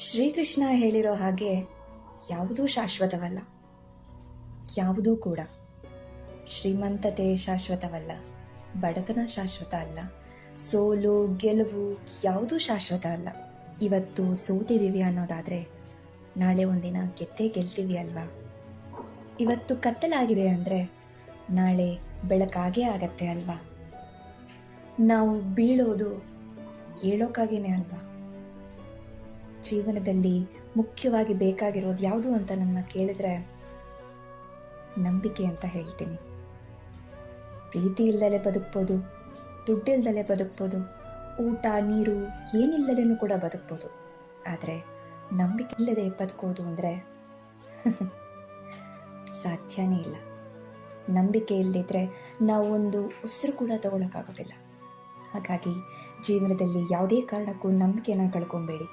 ಶ್ರೀಕೃಷ್ಣ ಹೇಳಿರೋ ಹಾಗೆ ಯಾವುದೂ ಶಾಶ್ವತವಲ್ಲ. ಯಾವುದೂ ಕೂಡ. ಶ್ರೀಮಂತತೆ ಶಾಶ್ವತವಲ್ಲ, ಬಡತನ ಶಾಶ್ವತ ಅಲ್ಲ, ಸೋಲು ಗೆಲುವು ಯಾವುದೂ ಶಾಶ್ವತ ಅಲ್ಲ. ಇವತ್ತು ಸೋತಿದ್ದೀವಿ ಅನ್ನೋದಾದರೆ ನಾಳೆ ಒಂದಿನ ಗೆದ್ದೇ ಗೆಲ್ತೀವಿ ಅಲ್ವಾ? ಇವತ್ತು ಕತ್ತಲಾಗಿದೆ ಅಂದರೆ ನಾಳೆ ಬೆಳಕಾಗೇ ಆಗತ್ತೆ ಅಲ್ವಾ? ನಾವು ಬೀಳೋದು ಏಳೋಕ್ಕಾಗೇನೆ ಅಲ್ವಾ? ಜೀವನದಲ್ಲಿ ಮುಖ್ಯವಾಗಿ ಬೇಕಾಗಿರೋದು ಯಾವುದು ಅಂತ ನನ್ನ ಕೇಳಿದ್ರೆ ನಂಬಿಕೆ ಅಂತ ಹೇಳ್ತೀನಿ. ಪ್ರೀತಿ ಇಲ್ಲದಲೇ ಬದುಕ್ಬೋದು, ದುಡ್ಡಿಲ್ದಲೇ ಬದುಕ್ಬೋದು, ಊಟ ನೀರು ಏನಿಲ್ಲದೇನೂ ಕೂಡ ಬದುಕ್ಬೋದು. ಆದರೆ ನಂಬಿಕೆ ಇಲ್ಲದೆ ಬದುಕೋದು ಅಂದರೆ ಸಾಧ್ಯನೇ ಇಲ್ಲ. ನಂಬಿಕೆ ಇಲ್ಲದಿದ್ದರೆ ನಾವು ಒಂದು ಉಸಿರು ಕೂಡ ತಗೊಳ್ಳೋಕ್ಕಾಗೋದಿಲ್ಲ. ಹಾಗಾಗಿ ಜೀವನದಲ್ಲಿ ಯಾವುದೇ ಕಾರಣಕ್ಕೂ ನಂಬಿಕೆನ ಕಳ್ಕೊಬೇಡಿ.